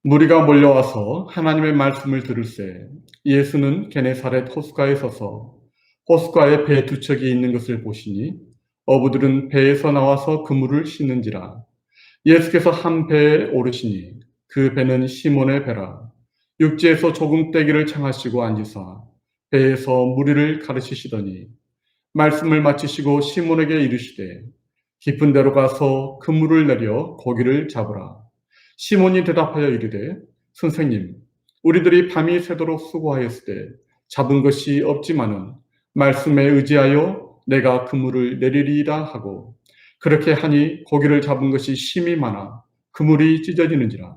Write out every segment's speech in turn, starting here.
무리가 몰려와서 하나님의 말씀을 들을새 예수는 게네사렛 호숫가에 서서 호숫가에 배 두 척이 있는 것을 보시니 어부들은 배에서 나와서 그물을 씻는지라. 예수께서 한 배에 오르시니 그 배는 시몬의 배라. 육지에서 조금 떼기를 창하시고 앉으사 배에서 무리를 가르치시더니 말씀을 마치시고 시몬에게 이르시되 깊은 데로 가서 그물을 내려 고기를 잡으라. 시몬이 대답하여 이르되 선생님, 우리들이 밤이 새도록 수고하였으되 잡은 것이 없지만은 말씀에 의지하여 내가 그물을 내리리이다 하고 그렇게 하니 고기를 잡은 것이 심히 많아 그물이 찢어지는지라.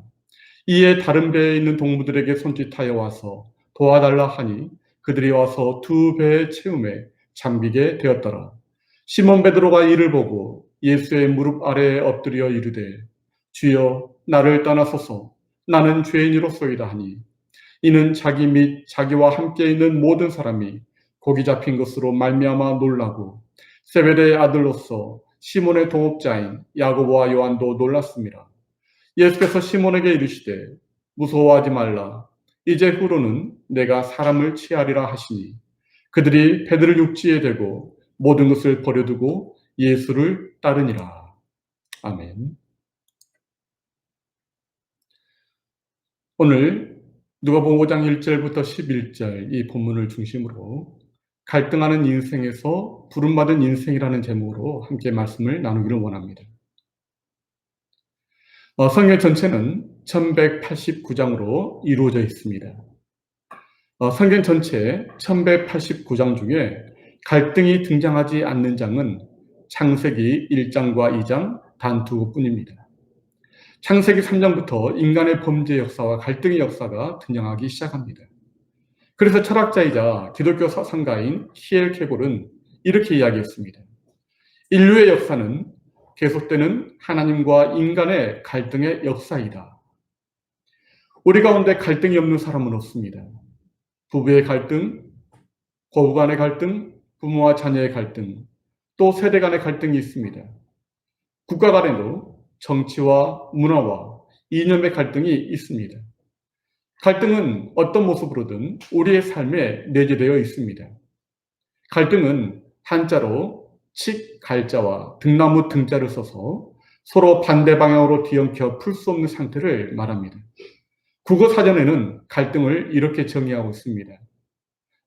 이에 다른 배에 있는 동무들에게 손짓하여 와서 도와달라 하니 그들이 와서 두 배의 채움에 잠기게 되었더라. 시몬 베드로가 이를 보고 예수의 무릎 아래에 엎드려 이르되 주여 나를 떠나소서 나는 죄인이로소이다 하니 이는 자기 및 자기와 함께 있는 모든 사람이 고기 잡힌 것으로 말미암아 놀라고 세베대의 아들로서 시몬의 동업자인 야고보와 요한도 놀랐습니다. 예수께서 시몬에게 이르시되 무서워하지 말라. 이제 후로는 내가 사람을 취하리라 하시니 그들이 배들을 육지에 대고 모든 것을 버려두고 예수를 따르니라. 아멘. 오늘 누가복음 5장 1절부터 11절 이 본문을 중심으로 갈등하는 인생에서 부름받은 인생이라는 제목으로 함께 말씀을 나누기를 원합니다. 성경 전체는 1189장으로 이루어져 있습니다. 성경 전체 1189장 중에 갈등이 등장하지 않는 장은 창세기 1장과 2장 단 두 곳뿐입니다. 창세기 3장부터 인간의 범죄 역사와 갈등의 역사가 등장하기 시작합니다. 그래서 철학자이자 기독교 사상가인 히엘 케골은 이렇게 이야기했습니다. 인류의 역사는 계속되는 하나님과 인간의 갈등의 역사이다. 우리 가운데 갈등이 없는 사람은 없습니다. 부부의 갈등, 고부 간의 갈등, 부모와 자녀의 갈등, 또 세대 간의 갈등이 있습니다. 국가 간에도 정치와 문화와 이념의 갈등이 있습니다. 갈등은 어떤 모습으로든 우리의 삶에 내재되어 있습니다. 갈등은 한자로 칙, 갈자와 등나무 등자를 써서 서로 반대 방향으로 뒤엉켜 풀 수 없는 상태를 말합니다. 국어 사전에는 갈등을 이렇게 정의하고 있습니다.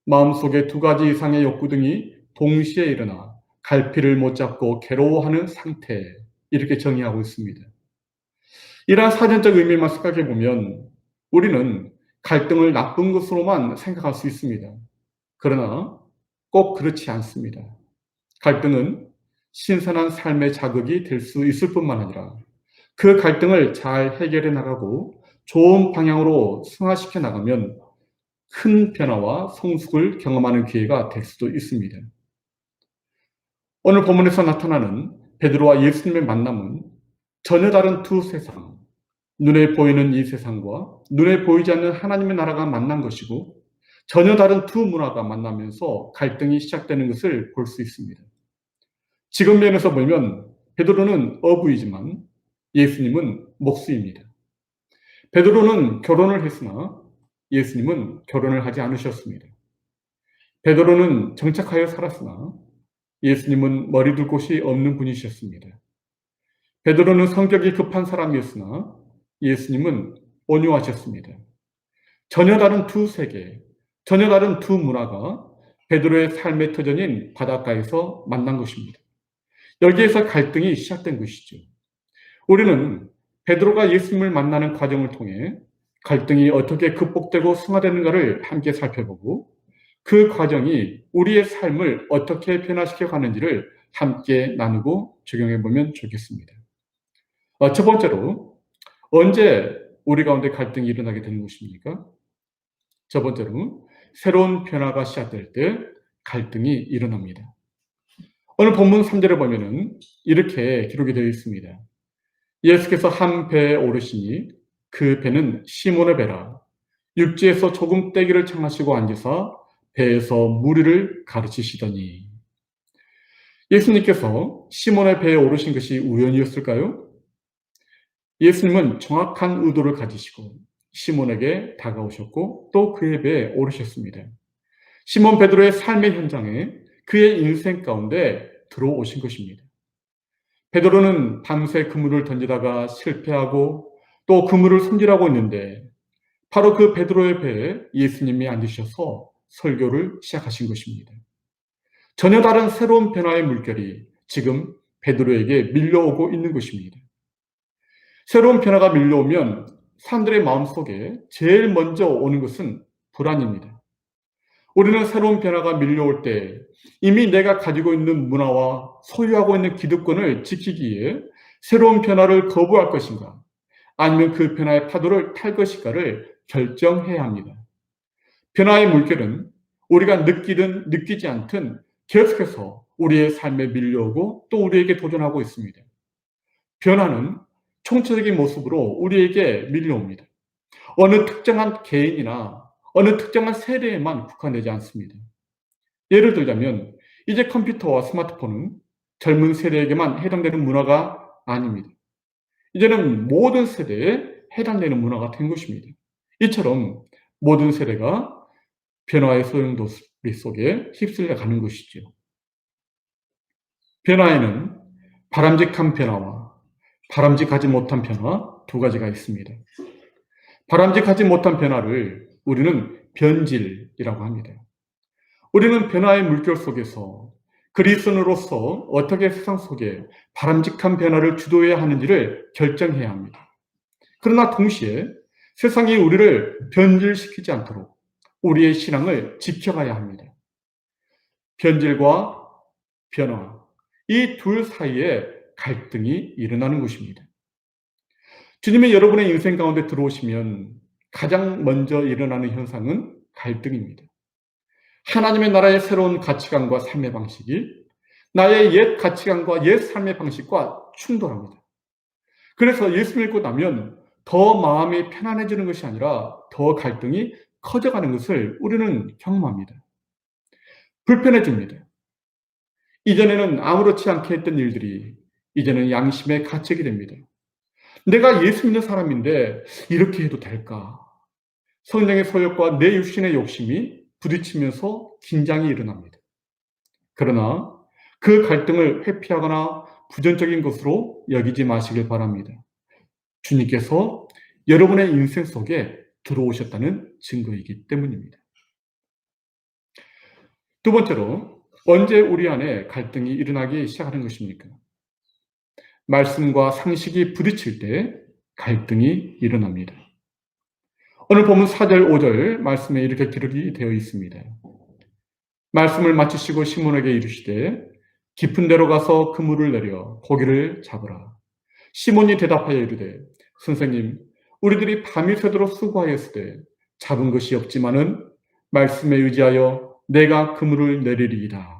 마음속에 두 가지 이상의 욕구 등이 동시에 일어나 갈피를 못 잡고 괴로워하는 상태, 이렇게 정의하고 있습니다. 이러한 사전적 의미만 생각해 보면 우리는 갈등을 나쁜 것으로만 생각할 수 있습니다. 그러나 꼭 그렇지 않습니다. 갈등은 신선한 삶의 자극이 될 수 있을 뿐만 아니라 그 갈등을 잘 해결해 나가고 좋은 방향으로 승화시켜 나가면 큰 변화와 성숙을 경험하는 기회가 될 수도 있습니다. 오늘 본문에서 나타나는 베드로와 예수님의 만남은 전혀 다른 두 세상, 눈에 보이는 이 세상과 눈에 보이지 않는 하나님의 나라가 만난 것이고 전혀 다른 두 문화가 만나면서 갈등이 시작되는 것을 볼 수 있습니다. 지금 면에서 보면 베드로는 어부이지만 예수님은 목수입니다. 베드로는 결혼을 했으나 예수님은 결혼을 하지 않으셨습니다. 베드로는 정착하여 살았으나 예수님은 머리 둘 곳이 없는 분이셨습니다. 베드로는 성격이 급한 사람이었으나 예수님은 온유하셨습니다. 전혀 다른 두 세계, 전혀 다른 두 문화가 베드로의 삶의 터전인 바닷가에서 만난 것입니다. 여기에서 갈등이 시작된 것이죠. 우리는 베드로가 예수님을 만나는 과정을 통해 갈등이 어떻게 극복되고 승화되는가를 함께 살펴보고 그 과정이 우리의 삶을 어떻게 변화시켜 가는지를 함께 나누고 적용해 보면 좋겠습니다. 첫 번째로, 언제 우리 가운데 갈등이 일어나게 되는 것입니까? 첫 번째로, 새로운 변화가 시작될 때 갈등이 일어납니다. 오늘 본문 3절에 보면은 이렇게 기록이 되어 있습니다. 예수께서 한 배에 오르시니 그 배는 시몬의 배라. 육지에서 조금 떼기를 창하시고 앉으사 배에서 무리를 가르치시더니. 예수님께서 시몬의 배에 오르신 것이 우연이었을까요? 예수님은 정확한 의도를 가지시고 시몬에게 다가오셨고 또 그의 배에 오르셨습니다. 시몬 베드로의 삶의 현장에 그의 인생 가운데 들어오신 것입니다. 베드로는 밤새 그물을 던지다가 실패하고 또 그물을 손질하고 있는데 바로 그 베드로의 배에 예수님이 앉으셔서 설교를 시작하신 것입니다. 전혀 다른 새로운 변화의 물결이 지금 베드로에게 밀려오고 있는 것입니다. 새로운 변화가 밀려오면 사람들의 마음속에 제일 먼저 오는 것은 불안입니다. 우리는 새로운 변화가 밀려올 때 이미 내가 가지고 있는 문화와 소유하고 있는 기득권을 지키기 위해 새로운 변화를 거부할 것인가, 아니면 그 변화의 파도를 탈 것인가를 결정해야 합니다. 변화의 물결은 우리가 느끼든 느끼지 않든 계속해서 우리의 삶에 밀려오고 또 우리에게 도전하고 있습니다. 변화는 총체적인 모습으로 우리에게 밀려옵니다. 어느 특정한 개인이나 어느 특정한 세대에만 국한되지 않습니다. 예를 들자면 이제 컴퓨터와 스마트폰은 젊은 세대에게만 해당되는 문화가 아닙니다. 이제는 모든 세대에 해당되는 문화가 된 것입니다. 이처럼 모든 세대가 변화의 소용돌이 속에 휩쓸려 가는 것이죠. 변화에는 바람직한 변화와 바람직하지 못한 변화 두 가지가 있습니다. 바람직하지 못한 변화를 우리는 변질이라고 합니다. 우리는 변화의 물결 속에서 그리스도인으로서 어떻게 세상 속에 바람직한 변화를 주도해야 하는지를 결정해야 합니다. 그러나 동시에 세상이 우리를 변질시키지 않도록 우리의 신앙을 지켜가야 합니다. 변질과 변화, 이 둘 사이에 갈등이 일어나는 것입니다. 주님이 여러분의 인생 가운데 들어오시면 가장 먼저 일어나는 현상은 갈등입니다. 하나님의 나라의 새로운 가치관과 삶의 방식이 나의 옛 가치관과 옛 삶의 방식과 충돌합니다. 그래서 예수 믿고 나면 더 마음이 편안해지는 것이 아니라 더 갈등이 커져가는 것을 우리는 경험합니다. 불편해집니다. 이전에는 아무렇지 않게 했던 일들이 이제는 양심의 가책이 됩니다. 내가 예수 믿는 사람인데 이렇게 해도 될까? 성령의 소욕과 내 육신의 욕심이 부딪히면서 긴장이 일어납니다. 그러나 그 갈등을 회피하거나 부정적인 것으로 여기지 마시길 바랍니다. 주님께서 여러분의 인생 속에 들어오셨다는 증거이기 때문입니다. 두 번째로, 언제 우리 안에 갈등이 일어나기 시작하는 것입니까? 말씀과 상식이 부딪힐 때 갈등이 일어납니다. 오늘 본문 4절, 5절 말씀에 이렇게 기록이 되어 있습니다. 말씀을 마치시고 시몬에게 이르시되 깊은 데로 가서 그물을 내려 고기를 잡으라. 시몬이 대답하여 이르되 선생님, 우리들이 밤이 새도록 수고하였으되 잡은 것이 없지만은 말씀에 의지하여 내가 그물을 내리리이다.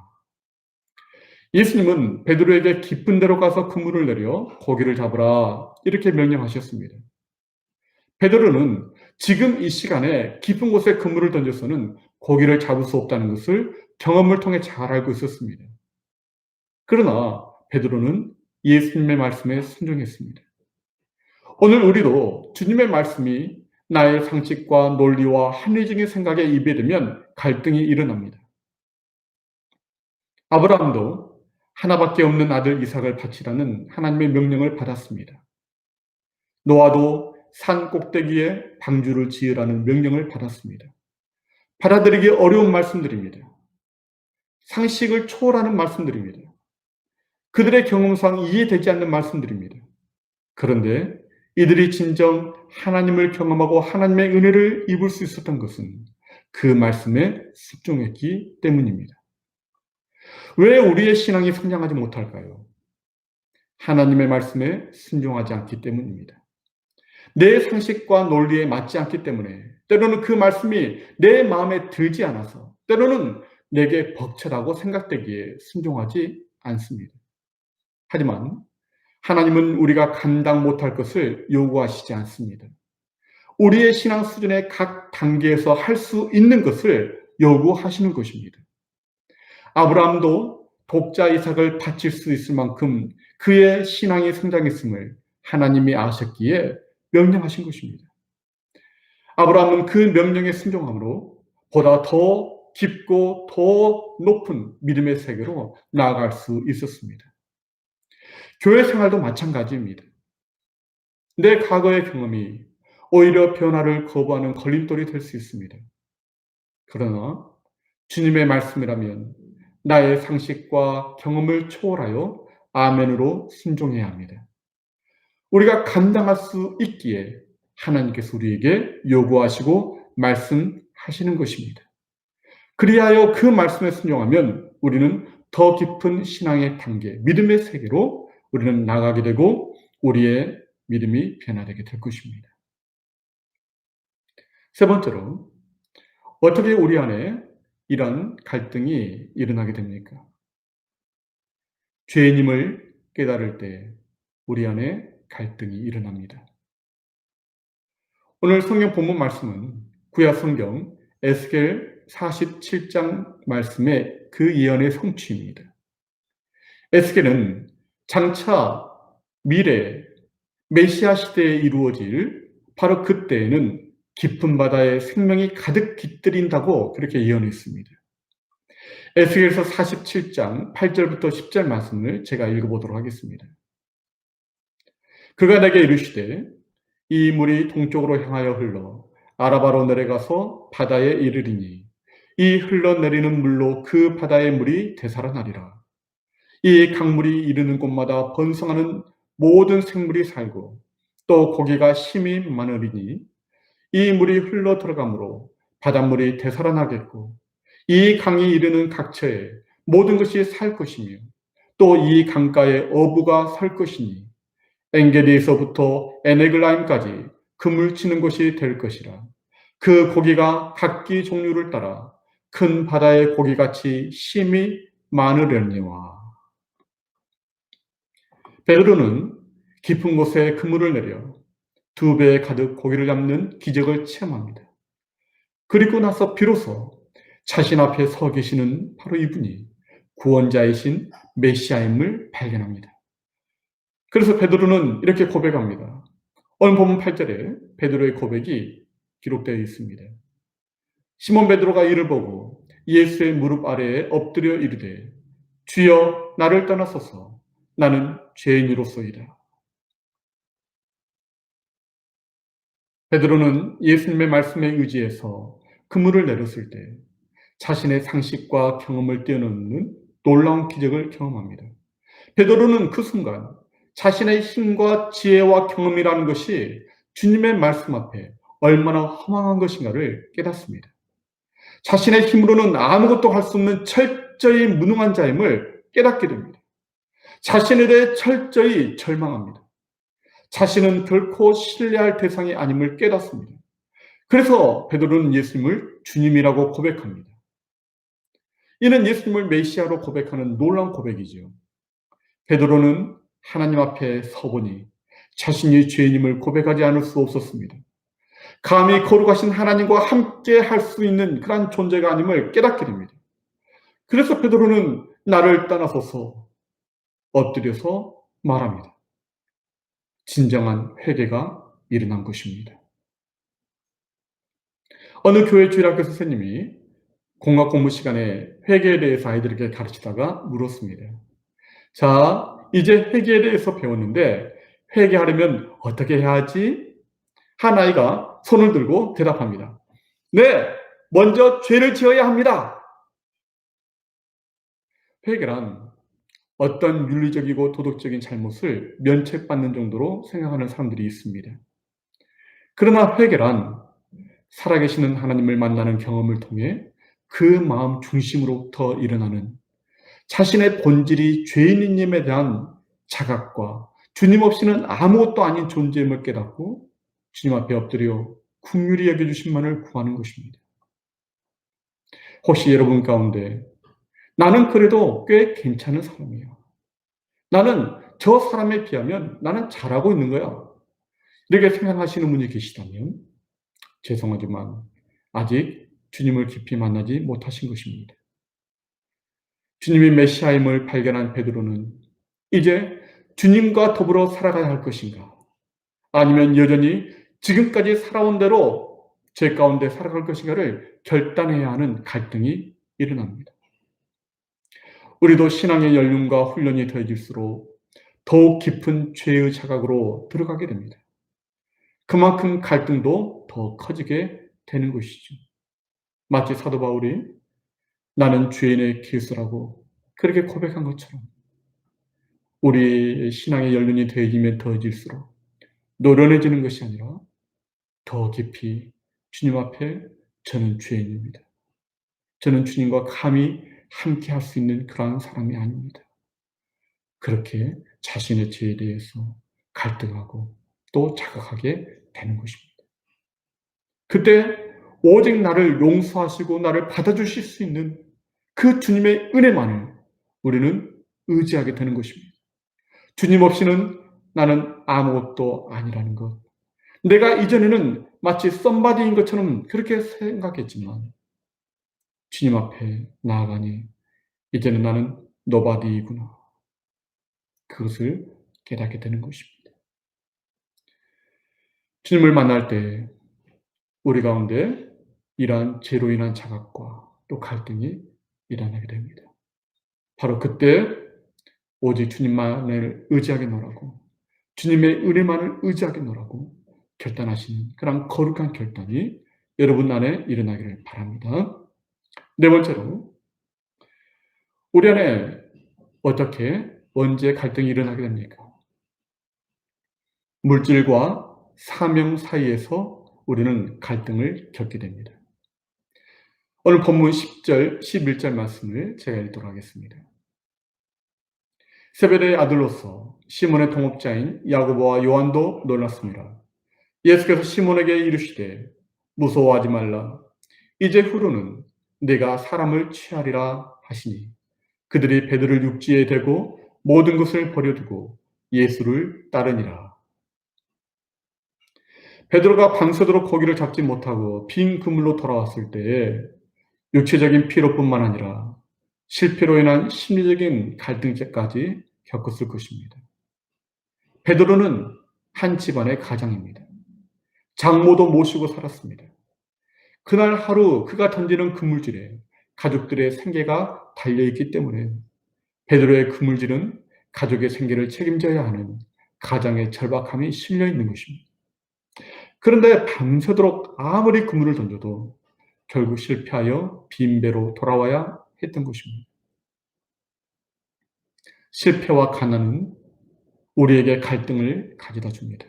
예수님은 베드로에게 깊은 데로 가서 그물을 내려 고기를 잡으라 이렇게 명령하셨습니다. 베드로는 지금 이 시간에 깊은 곳에 그물을 던져서는 고기를 잡을 수 없다는 것을 경험을 통해 잘 알고 있었습니다. 그러나 베드로는 예수님의 말씀에 순종했습니다. 오늘 우리도 주님의 말씀이 나의 상식과 논리와 합리적인 생각에 입에되면 갈등이 일어납니다. 아브라함도 하나밖에 없는 아들 이삭을 바치라는 하나님의 명령을 받았습니다. 노아도 산 꼭대기에 방주를 지으라는 명령을 받았습니다. 받아들이기 어려운 말씀들입니다. 상식을 초월하는 말씀들입니다. 그들의 경험상 이해되지 않는 말씀들입니다. 그런데 이들이 진정 하나님을 경험하고 하나님의 은혜를 입을 수 있었던 것은 그 말씀에 순종했기 때문입니다. 왜 우리의 신앙이 성장하지 못할까요? 하나님의 말씀에 순종하지 않기 때문입니다. 내 상식과 논리에 맞지 않기 때문에, 때로는 그 말씀이 내 마음에 들지 않아서, 때로는 내게 벅차다고 생각되기에 순종하지 않습니다. 하지만 하나님은 우리가 감당 못할 것을 요구하시지 않습니다. 우리의 신앙 수준의 각 단계에서 할 수 있는 것을 요구하시는 것입니다. 아브라함도 독자 이삭을 바칠 수 있을 만큼 그의 신앙이 성장했음을 하나님이 아셨기에 명령하신 것입니다. 아브라함은 그 명령에 순종함으로 보다 더 깊고 더 높은 믿음의 세계로 나아갈 수 있었습니다. 교회 생활도 마찬가지입니다. 내 과거의 경험이 오히려 변화를 거부하는 걸림돌이 될 수 있습니다. 그러나 주님의 말씀이라면 나의 상식과 경험을 초월하여 아멘으로 순종해야 합니다. 우리가 감당할 수 있기에 하나님께서 우리에게 요구하시고 말씀하시는 것입니다. 그리하여 그 말씀에 순종하면 우리는 더 깊은 신앙의 단계, 믿음의 세계로 우리는 나가게 되고 우리의 믿음이 변화되게 될 것입니다. 세 번째로, 어떻게 우리 안에 이런 갈등이 일어나게 됩니까? 죄인임을 깨달을 때 우리 안에 갈등이 일어납니다. 오늘 성경 본문 말씀은 구약 성경 에스겔 47장 말씀의 그 예언의 성취입니다. 에스겔은 장차 미래 메시아 시대에 이루어질 바로 그때에는 깊은 바다에 생명이 가득 깃들인다고 그렇게 예언했습니다. 에스겔서 47장 8절부터 10절 말씀을 제가 읽어보도록 하겠습니다. 그가 내게 이르시되 이 물이 동쪽으로 향하여 흘러 아라바로 내려가서 바다에 이르리니 이 흘러내리는 물로 그 바다의 물이 되살아나리라. 이 강물이 이르는 곳마다 번성하는 모든 생물이 살고 또 고기가 심히 많으리니 이 물이 흘러 들어가므로 바닷물이 되살아나겠고 이 강이 이르는 각처에 모든 것이 살 것이며 또 이 강가에 어부가 설 것이니 엔게디에서부터 에네글라임까지 그물 치는 곳이 될 것이라. 그 고기가 각기 종류를 따라 큰 바다의 고기같이 심히 많으려니와. 베드로는 깊은 곳에 그물을 내려 2배 가득 고기를 잡는 기적을 체험합니다. 그리고 나서 비로소 자신 앞에 서 계시는 바로 이분이 구원자이신 메시아임을 발견합니다. 그래서 베드로는 이렇게 고백합니다. 오늘 본문 8절에 베드로의 고백이 기록되어 있습니다. 시몬 베드로가 이를 보고 예수의 무릎 아래에 엎드려 이르되 주여 나를 떠나소서 나는 죄인이로소이다. 베드로는 예수님의 말씀에 의지해서 그물을 내렸을 때 자신의 상식과 경험을 뛰어넘는 놀라운 기적을 경험합니다. 베드로는 그 순간 자신의 힘과 지혜와 경험이라는 것이 주님의 말씀 앞에 얼마나 허망한 것인가를 깨닫습니다. 자신의 힘으로는 아무것도 할 수 없는 철저히 무능한 자임을 깨닫게 됩니다. 자신에 대해 철저히 절망합니다. 자신은 결코 신뢰할 대상이 아님을 깨닫습니다. 그래서 베드로는 예수님을 주님이라고 고백합니다. 이는 예수님을 메시아로 고백하는 놀라운 고백이죠. 베드로는 하나님 앞에 서보니 자신이 죄인임을 고백하지 않을 수 없었습니다. 감히 거룩하신 하나님과 함께 할 수 있는 그런 존재가 아님을 깨닫게 됩니다. 그래서 베드로는 나를 떠나서서 엎드려서 말합니다. 진정한 회개가 일어난 것입니다. 어느 교회 주일학교 선생님이 공학 공부 시간에 회개에 대해서 아이들에게 가르치다가 물었습니다. 자, 이제 회개에 대해서 배웠는데 회개하려면 어떻게 해야 하지? 한 아이가 손을 들고 대답합니다. 네, 먼저 죄를 지어야 합니다. 회개란 어떤 윤리적이고 도덕적인 잘못을 면책받는 정도로 생각하는 사람들이 있습니다. 그러나 회개란 살아계시는 하나님을 만나는 경험을 통해 그 마음 중심으로부터 일어나는 자신의 본질이 죄인임에 대한 자각과 주님 없이는 아무것도 아닌 존재임을 깨닫고 주님 앞에 엎드려 긍휼히 여겨주심만을 구하는 것입니다. 혹시 여러분 가운데 나는 그래도 꽤 괜찮은 사람이야. 나는 저 사람에 비하면 나는 잘하고 있는 거야. 이렇게 생각하시는 분이 계시다면 죄송하지만 아직 주님을 깊이 만나지 못하신 것입니다. 주님이 메시아임을 발견한 베드로는 이제 주님과 더불어 살아가야 할 것인가? 아니면 여전히 지금까지 살아온 대로 제 가운데 살아갈 것인가를 결단해야 하는 갈등이 일어납니다. 우리도 신앙의 연륜과 훈련이 더해질수록 더욱 깊은 죄의 자각으로 들어가게 됩니다. 그만큼 갈등도 더 커지게 되는 것이죠. 마치 사도 바울이 나는 죄인의 기수라고 그렇게 고백한 것처럼 우리 신앙의 연륜이 더해지면 더해질수록 노련해지는 것이 아니라 더 깊이 주님 앞에 저는 죄인입니다. 저는 주님과 감히 함께 할 수 있는 그러한 사람이 아닙니다. 그렇게 자신의 죄에 대해서 갈등하고 또 자각하게 되는 것입니다. 그때 오직 나를 용서하시고 나를 받아주실 수 있는 그 주님의 은혜만을 우리는 의지하게 되는 것입니다. 주님 없이는 나는 아무것도 아니라는 것. 내가 이전에는 마치 썸바디인 것처럼 그렇게 생각했지만 주님 앞에 나아가니 이제는 나는 노바디이구나. 그것을 깨닫게 되는 것입니다. 주님을 만날 때 우리 가운데 이러한 죄로 인한 자각과 또 갈등이 일어나게 됩니다. 바로 그때 오직 주님만을 의지하겠노라고, 주님의 은혜만을 의지하겠노라고 결단하시는 그런 거룩한 결단이 여러분 안에 일어나기를 바랍니다. 네 번째로, 우리 안에 어떻게 언제 갈등이 일어나게 됩니까? 물질과 사명 사이에서 우리는 갈등을 겪게 됩니다. 오늘 본문 10절, 11절 말씀을 제가 읽도록 하겠습니다. 세베대의 아들로서 시몬의 동업자인 야고보와 요한도 놀랐습니다. 예수께서 시몬에게 이르시되 무서워하지 말라. 이제 후로는 네가 사람을 취하리라 하시니 그들이 베드로를 육지에 대고 모든 것을 버려두고 예수를 따르니라. 베드로가 밤새도록 고기를 잡지 못하고 빈 그물로 돌아왔을 때에 육체적인 피로뿐만 아니라 실패로 인한 심리적인 갈등까지 겪었을 것입니다. 베드로는 한 집안의 가장입니다. 장모도 모시고 살았습니다. 그날 하루 그가 던지는 그물질에 가족들의 생계가 달려있기 때문에 베드로의 그물질은 가족의 생계를 책임져야 하는 가장의 절박함이 실려 있는 것입니다. 그런데 밤새도록 아무리 그물을 던져도 결국 실패하여 빈 배로 돌아와야 했던 것입니다. 실패와 가난은 우리에게 갈등을 가져다 줍니다.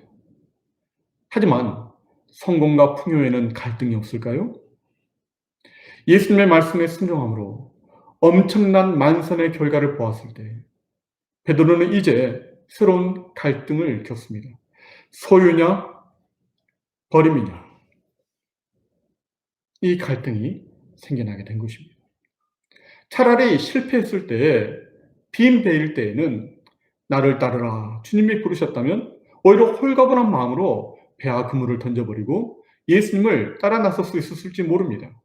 하지만 성공과 풍요에는 갈등이 없을까요? 예수님의 말씀에 순종함으로 엄청난 만선의 결과를 보았을 때 베드로는 이제 새로운 갈등을 겪습니다. 소유냐 버림이냐, 이 갈등이 생겨나게 된 것입니다. 차라리 실패했을 때에 빈 배일 때에는 나를 따르라 주님이 부르셨다면 오히려 홀가분한 마음으로 배와 그물을 던져버리고 예수님을 따라 나설 수 있었을지 모릅니다.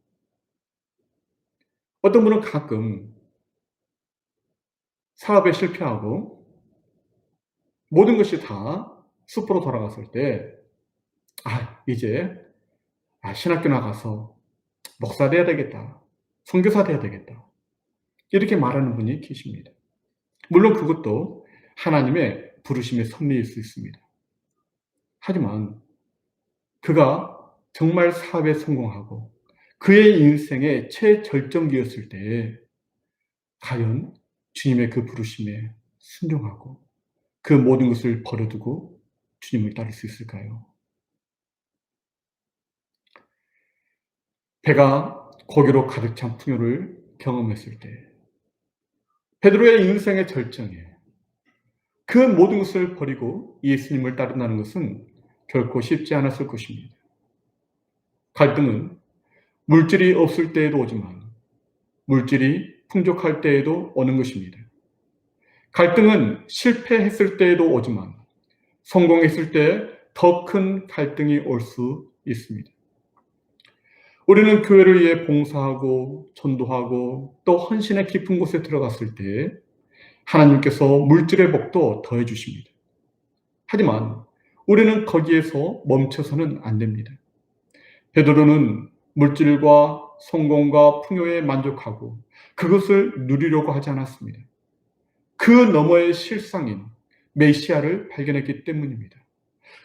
어떤 분은 가끔 사업에 실패하고 모든 것이 다 숲으로 돌아갔을 때 이제 신학교 나가서 목사 돼야 되겠다, 선교사 돼야 되겠다, 이렇게 말하는 분이 계십니다. 물론 그것도 하나님의 부르심의 섭리일 수 있습니다. 하지만 그가 정말 사업에 성공하고 그의 인생의 최절정기였을 때 과연 주님의 그 부르심에 순종하고 그 모든 것을 버려두고 주님을 따를 수 있을까요? 배가 고기로 가득 찬 풍요를 경험했을 때 베드로의 인생의 절정에 그 모든 것을 버리고 예수님을 따른다는 것은 결코 쉽지 않았을 것입니다. 갈등은 물질이 없을 때에도 오지만 물질이 풍족할 때에도 오는 것입니다. 갈등은 실패했을 때에도 오지만 성공했을 때 더 큰 갈등이 올 수 있습니다. 우리는 교회를 위해 봉사하고 전도하고 또 헌신의 깊은 곳에 들어갔을 때 하나님께서 물질의 복도 더해 주십니다. 하지만 우리는 거기에서 멈춰서는 안 됩니다. 베드로는 물질과 성공과 풍요에 만족하고 그것을 누리려고 하지 않았습니다. 그 너머의 실상인 메시아를 발견했기 때문입니다.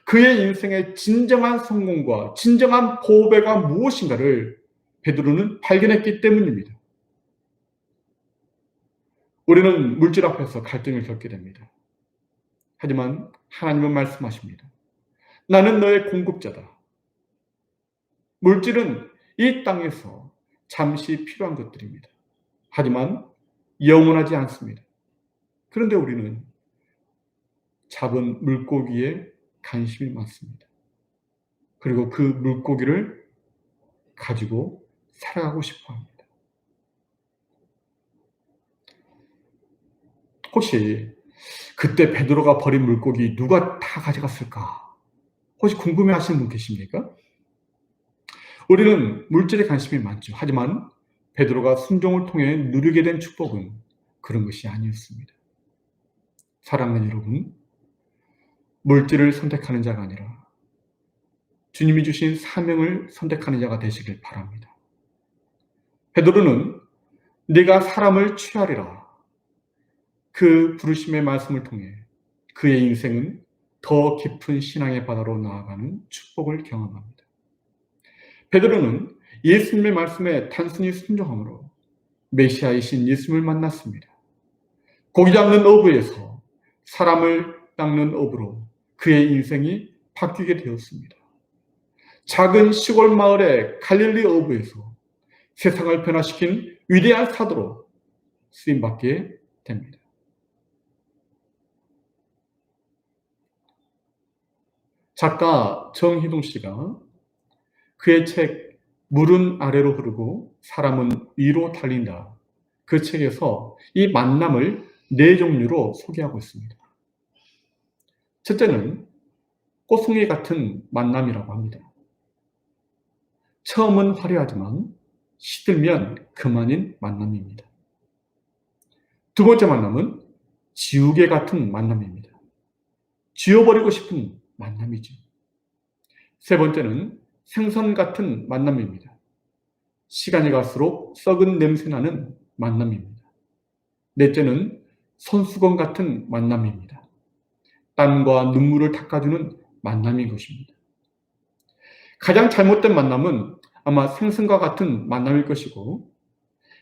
그의 인생의 진정한 성공과 진정한 보배가 무엇인가를 베드로는 발견했기 때문입니다. 우리는 물질 앞에서 갈등을 겪게 됩니다. 하지만 하나님은 말씀하십니다. 나는 너의 공급자다. 물질은 이 땅에서 잠시 필요한 것들입니다. 하지만 영원하지 않습니다. 그런데 우리는 잡은 물고기에 관심이 많습니다. 그리고 그 물고기를 가지고 살아가고 싶어 합니다. 혹시 그때 베드로가 버린 물고기 누가 다 가져갔을까? 혹시 궁금해하시는 분 계십니까? 우리는 물질에 관심이 많죠. 하지만 베드로가 순종을 통해 누리게 된 축복은 그런 것이 아니었습니다. 사랑하는 여러분, 물질을 선택하는 자가 아니라 주님이 주신 사명을 선택하는 자가 되시길 바랍니다. 베드로는 네가 사람을 취하리라. 그 부르심의 말씀을 통해 그의 인생은 더 깊은 신앙의 바다로 나아가는 축복을 경험합니다. 베드로는 예수님의 말씀에 단순히 순종함으로 메시아이신 예수님을 만났습니다. 고기 잡는 어부에서 사람을 닦는 어부로 그의 인생이 바뀌게 되었습니다. 작은 시골 마을의 갈릴리 어부에서 세상을 변화시킨 위대한 사도로 쓰임받게 됩니다. 작가 정희동 씨가 그의 책 물은 아래로 흐르고 사람은 위로 달린다. 그 책에서 이 만남을 4종류로 소개하고 있습니다. 첫째는 꽃송이 같은 만남이라고 합니다. 처음은 화려하지만 시들면 그만인 만남입니다. 두 번째 만남은 지우개 같은 만남입니다. 지워버리고 싶은 만남이죠. 세 번째는 생선 같은 만남입니다. 시간이 갈수록 썩은 냄새나는 만남입니다. 넷째는 손수건 같은 만남입니다. 땀과 눈물을 닦아주는 만남인 것입니다. 가장 잘못된 만남은 아마 생선과 같은 만남일 것이고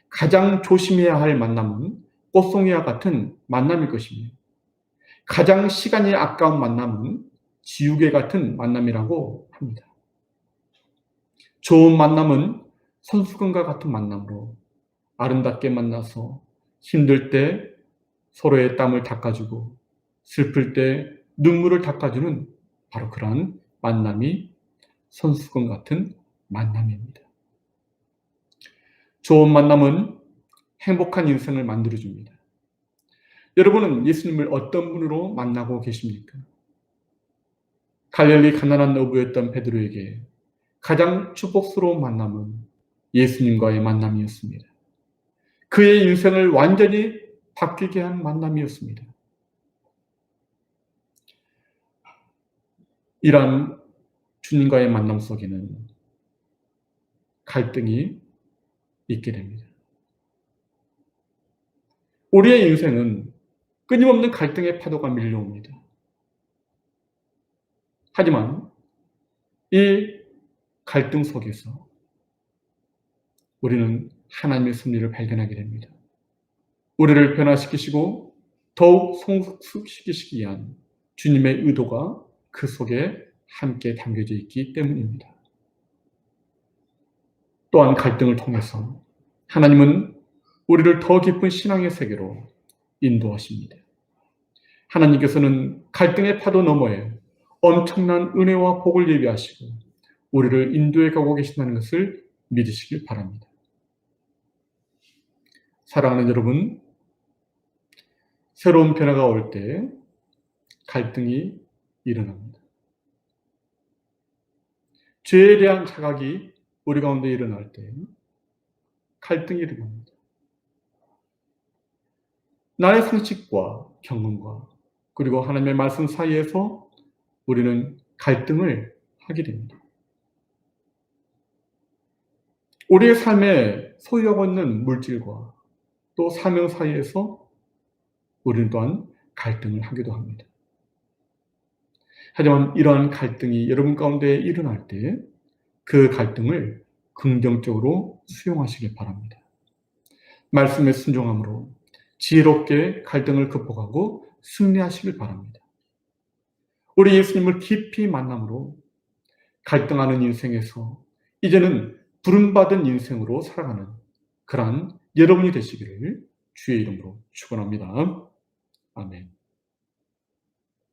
가장 조심해야 할 만남은 꽃송이와 같은 만남일 것입니다. 가장 시간이 아까운 만남은 지우개 같은 만남이라고 합니다. 좋은 만남은 손수건과 같은 만남으로 아름답게 만나서 힘들 때 서로의 땀을 닦아주고 슬플 때 눈물을 닦아주는 바로 그러한 만남이 손수건 같은 만남입니다. 좋은 만남은 행복한 인생을 만들어줍니다. 여러분은 예수님을 어떤 분으로 만나고 계십니까? 갈릴리 가난한 어부였던 베드로에게 가장 축복스러운 만남은 예수님과의 만남이었습니다. 그의 인생을 완전히 바뀌게 한 만남이었습니다. 이러한 주님과의 만남 속에는 갈등이 있게 됩니다. 우리의 인생은 끊임없는 갈등의 파도가 밀려옵니다. 하지만 이 갈등 속에서 우리는 하나님의 섭리를 발견하게 됩니다. 우리를 변화시키시고 더욱 성숙시키시기 위한 주님의 의도가 그 속에 함께 담겨져 있기 때문입니다. 또한 갈등을 통해서 하나님은 우리를 더 깊은 신앙의 세계로 인도하십니다. 하나님께서는 갈등의 파도 너머에 엄청난 은혜와 복을 예비하시고 우리를 인도해 가고 계신다는 것을 믿으시길 바랍니다. 사랑하는 여러분, 새로운 변화가 올 때 갈등이 일어납니다. 죄에 대한 자각이 우리 가운데 일어날 때 갈등이 일어납니다. 나의 상식과 경험과 그리고 하나님의 말씀 사이에서 우리는 갈등을 하게 됩니다. 우리의 삶에 소유하고 있는 물질과 또 사명 사이에서 우리는 또한 갈등을 하기도 합니다. 하지만 이러한 갈등이 여러분 가운데 일어날 때 그 갈등을 긍정적으로 수용하시길 바랍니다. 말씀에 순종함으로 지혜롭게 갈등을 극복하고 승리하시길 바랍니다. 우리 예수님을 깊이 만남으로 갈등하는 인생에서 이제는 부름받은 인생으로 살아가는 그러한 여러분이 되시기를 주의 이름으로 축원합니다. 아멘.